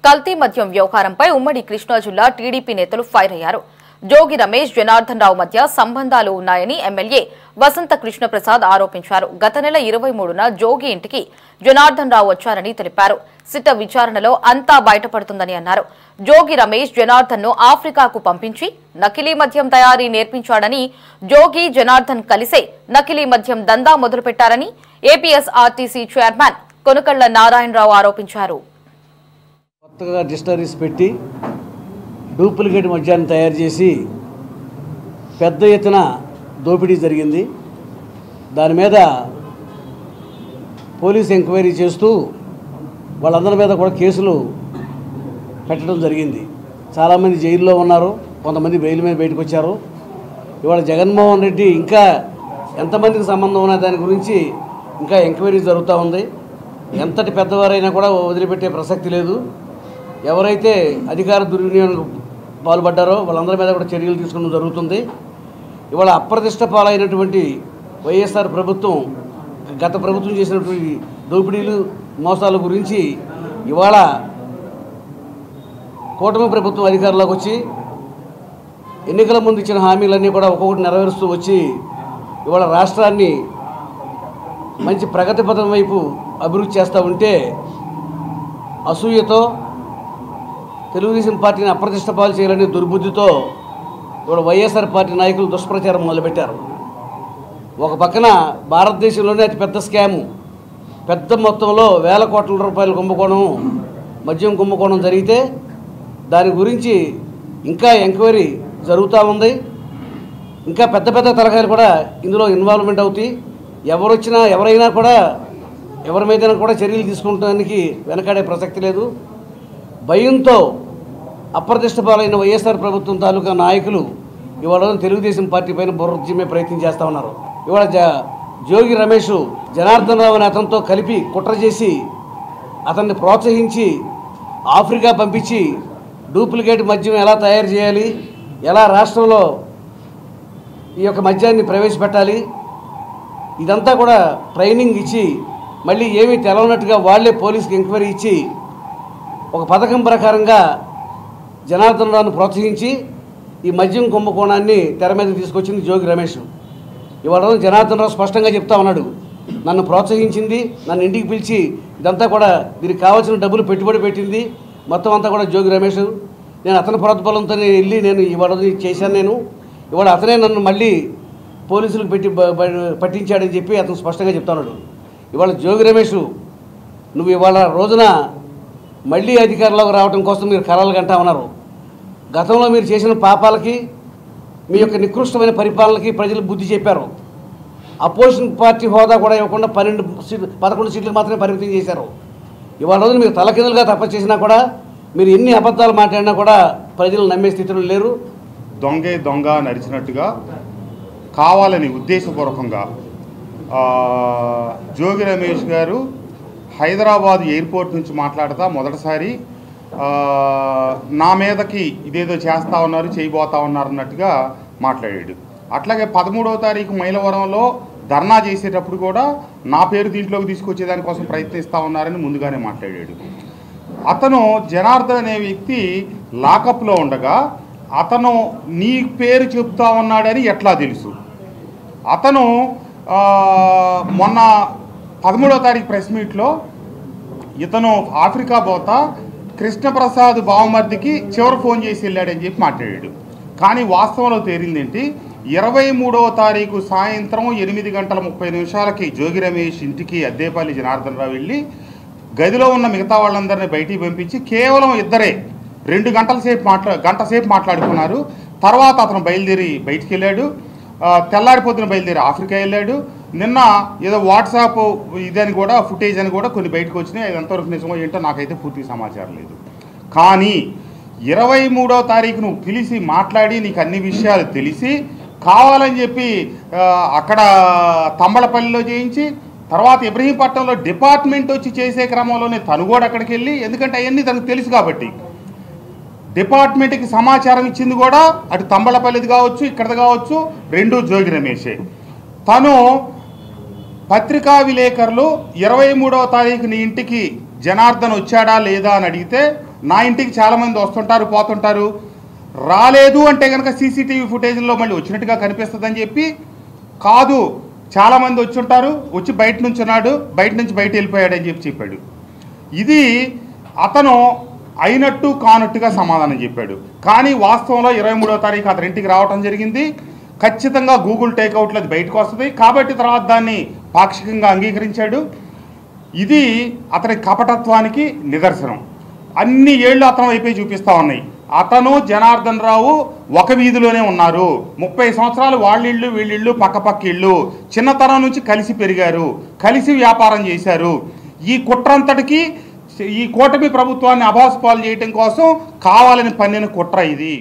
కల్తీ మద్యం వ్యవహారంపై ఉమ్మడి కృష్ణా జిల్లా టీడీపీ నేతలు ఫైర్ అయ్యారు. జోగి రమేష్, జనార్దన్ రావు మధ్య సంబంధాలు ఉన్నాయని ఎమ్మెల్యే వసంత కృష్ణప్రసాద్ ఆరోపించారు. గత నెల 23న జోగి ఇంటికి జనార్దన్ రావు వచ్చారని తెలిపారు. సిట్ విచారణలో అంతా బయటపడుతుందని అన్నారు. జోగి రమేష్ జనార్దన్ ను ఆఫ్రికాకు పంపించి నకిలీ మద్యం తయారీ నేర్పించాడని, జోగి జనార్దన్ కలిసే నకిలీ మద్యం దందా మొదలుపెట్టారని ఏపీఎస్ఆర్టీసీ చైర్మన్ కొనుకళ్ల నారాయణరావు ఆరోపించారు. కొత్తగా డిస్టరీస్ పెట్టి డూప్లికేట్ మద్యాన్ని తయారు చేసి పెద్ద ఎత్తున దోపిడీ జరిగింది. దాని మీద పోలీస్ ఎంక్వైరీ చేస్తూ వాళ్ళందరి మీద కూడా కేసులు పెట్టడం జరిగింది. చాలామంది జైల్లో ఉన్నారు, కొంతమంది బెయిల్ మీద బయటకు వచ్చారు. ఇవాళ జగన్మోహన్ రెడ్డి ఇంకా ఎంతమందికి సంబంధం ఉన్న దాని గురించి ఇంకా ఎంక్వైరీ జరుగుతూ ఉంది. ఎంతటి పెద్దవారైనా కూడా వదిలిపెట్టే ప్రసక్తి లేదు. ఎవరైతే అధికార దుర్వినియోగం పాల్పడ్డారో వాళ్ళందరి మీద కూడా చర్యలు తీసుకోవడం జరుగుతుంది. ఇవాళ అప్రతిష్ట పాలైనటువంటి వైఎస్ఆర్ ప్రభుత్వం గత ప్రభుత్వం చేసినటువంటి దోపిడీలు మోసాల గురించి ఇవాళ కూటమి ప్రభుత్వం అధికారంలోకి వచ్చి ఎన్నికల ముందు ఇచ్చిన హామీలన్నీ కూడా ఒక్కొక్కటి నెరవేరుస్తూ వచ్చి ఇవాళ రాష్ట్రాన్ని మంచి ప్రగతి పథం వైపు అభివృద్ధి చేస్తూ ఉంటే అసూయతో తెలుగుదేశం పార్టీని అప్రతిష్ట పాలు చేయాలనే దుర్బుద్ధితో ఇప్పుడు వైఎస్ఆర్ పార్టీ నాయకులు దుష్ప్రచారం మొదలుపెట్టారు. ఒక పక్కన భారతదేశంలోనే అతిపెద్ద స్కాము, పెద్ద మొత్తంలో వేల కోట్ల రూపాయలు కుంభకోణం, మద్యం కుంభకోణం జరిగితే దాని గురించి ఇంకా ఎంక్వైరీ జరుగుతూ ఉంది. ఇంకా పెద్ద పెద్ద తలకాయలు కూడా ఇందులో ఇన్వాల్వ్మెంట్ అవుతాయి. ఎవరైనా కూడా ఎవరి మీదైనా కూడా చర్యలు తీసుకుంటానికి వెనకాడే ప్రసక్తి లేదు. భయంతో అప్రతిష్ట పాలైన వైఎస్ఆర్ ప్రభుత్వం తాలూకా నాయకులు ఇవాళ తెలుగుదేశం పార్టీ పైన బుర్రజిమ్మే ప్రయత్నం చేస్తూ ఉన్నారు. ఇవాళ జోగి రమేష్ జనార్దన్ రావు అనే అతనితో కలిపి కుట్ర చేసి అతన్ని ప్రోత్సహించి ఆఫ్రికా పంపించి డూప్లికేట్ మద్యం ఎలా తయారు చేయాలి, ఎలా రాష్ట్రంలో ఈ యొక్క మద్యాన్ని ప్రవేశపెట్టాలి, ఇదంతా కూడా ట్రైనింగ్ ఇచ్చి మళ్ళీ ఏమీ తెలవనట్టుగా వాళ్లే పోలీసుకి ఎంక్వైరీ ఇచ్చి ఒక పథకం ప్రకారంగా జనార్దన్ రావును ప్రోత్సహించి ఈ మద్యం కుంభకోణాన్ని తెర మీద తీసుకొచ్చింది జోగి రమేష్. ఇవాళ జనార్దన్ రావు స్పష్టంగా చెప్తా ఉన్నాడు, నన్ను ప్రోత్సహించింది, నన్ను ఇంటికి పిలిచి ఇదంతా కూడా దీనికి కావాల్సిన డబ్బులు పెట్టుబడి పెట్టింది మొత్తం అంతా కూడా జోగి రమేష్. నేను అతని ప్రోత్బలంతో వెళ్ళి నేను ఇవాళ చేశాను. ఇవాళ అతనే నన్ను మళ్ళీ పోలీసులకు పట్టించాడని చెప్పి అతను స్పష్టంగా చెప్తా ఉన్నాడు. ఇవాళ జోగి రమేష్ నువ్వు ఇవాళ రోజున మళ్ళీ అధికారంలోకి రావడం కోసం మీరు కలలు కంటా ఉన్నారు. గతంలో మీరు చేసిన పాపాలకి, మీ యొక్క నికృష్టమైన పరిపాలనకి ప్రజలు బుద్ధి చెప్పారు. అపోజిషన్ పార్టీ హోదా కూడా ఇవ్వకుండా 11 సీట్లు మాత్రమే పరిమితం చేశారు. ఇవాళ రోజున మీరు తలకిందులుగా తప్ప చేసినా కూడా మీరు ఎన్ని అబద్ధాలు మాట్లాడినా కూడా ప్రజలు నమ్మే స్థితిలో లేరు. దొంగ నరిచినట్టుగా కావాలని ఉద్దేశపూర్వకంగా జోగి రమేష్ గారు హైదరాబాద్ ఎయిర్పోర్ట్ నుంచి మాట్లాడుతూ మొదటిసారి నా మీదకి ఇదేదో చేస్తూ ఉన్నారు, చేయబోతా ఉన్నారు అన్నట్టుగా మాట్లాడాడు. అట్లాగే 13వ తారీఖు మైలవరంలో ధర్నా చేసేటప్పుడు కూడా నా పేరు దీంట్లోకి తీసుకొచ్చేదానికోసం ప్రయత్నిస్తూ ఉన్నారని ముందుగానే మాట్లాడాడు. అతను జనార్దన్ అనే వ్యక్తి లాకప్లో ఉండగా అతను నీ పేరు చెప్తా ఉన్నాడని ఎట్లా తెలుసు? అతను మొన్న 13వ తారీఖు ప్రెస్ మీట్లో ఇతను ఆఫ్రికా పోతా కృష్ణప్రసాద్ బావమర్దికి చివరి ఫోన్ చేసి వెళ్ళాడని చెప్పి మాట్లాడాడు. కానీ వాస్తవంలో తేలిందేంటి, 23వ తారీఖు సాయంత్రం 8:30 జోగి రమేష్ ఇంటికి అద్దేపల్లి జనార్దన్ రావు వెళ్ళి గదిలో ఉన్న మిగతా వాళ్ళందరినీ బయటికి పంపించి కేవలం ఇద్దరే 2 గంట సేపు మాట్లాడుకున్నారు. తర్వాత అతను బయలుదేరి బయటికి వెళ్ళాడు. తెల్లారిపోతున్న బయలుదేరి ఆఫ్రికా వెళ్ళాడు. నిన్న ఏదో వాట్సాప్ ఇదని కూడా ఫుటేజ్ అని కూడా కొన్ని బయటకు వచ్చినాయి. అది ఎంతవరకు నిజమో ఏంటో నాకైతే పూర్తి సమాచారం లేదు. కానీ 23వ తారీఖు నువ్వు పిలిచి మాట్లాడి నీకు అన్ని విషయాలు తెలిసి కావాలని చెప్పి అక్కడ తంబళపల్లిలో చేయించి తర్వాత ఇబ్రహీంపట్నంలో డిపార్ట్మెంట్ వచ్చి చేసే క్రమంలోనే తను కూడా అక్కడికి వెళ్ళి, ఎందుకంటే అవన్నీ తనకు తెలుసు కాబట్టి డిపార్ట్మెంట్కి సమాచారం ఇచ్చింది కూడా అటు తంబళపల్లిది కావచ్చు, ఇక్కడది కావచ్చు, రెండూ జోగి రమేషే. తను పత్రికా విలేకరులు 23వ తారీఖు నీ ఇంటికి జనార్దన్ వచ్చాడా లేదా అని అడిగితే నా ఇంటికి చాలామంది వస్తుంటారు పోతుంటారు, రాలేదు అంటే కనుక సీసీటీవీ ఫుటేజ్లో మళ్ళీ వచ్చినట్టుగా కనిపిస్తుందని చెప్పి, కాదు చాలామంది వచ్చుంటారు, వచ్చి బయట నుంచి ఉన్నాడు, బయట నుంచి బయట వెళ్ళిపోయాడని చెప్పాడు. ఇది అతను అయినట్టు కానట్టుగా సమాధానం చెప్పాడు. కానీ వాస్తవంలో 23వ తారీఖు అతని ఇంటికి రావడం జరిగింది. ఖచ్చితంగా గూగుల్ టేక్అవుట్లో అది బయటకు వస్తుంది కాబట్టి తర్వాత దాన్ని పాక్షికంగా అంగీకరించాడు. ఇది అతని కపటత్వానికి నిదర్శనం. అన్ని ఏళ్ళు అతను వైపే చూపిస్తూ ఉన్నాయి. అతను జనార్దన్ రావు ఒక వీధిలోనే ఉన్నారు. 30 సంవత్సరాలు వాళ్ళిళ్ళు వీళ్ళిళ్ళు పక్కపక్క ఇళ్ళు, చిన్నతనం నుంచి కలిసి పెరిగారు, కలిసి వ్యాపారం చేశారు. ఈ కుట్రంతటికి ఈ కూటమి ప్రభుత్వాన్ని అభాసుపాలు చేయడం కోసం కావాలని పన్నిన కుట్ర ఇది.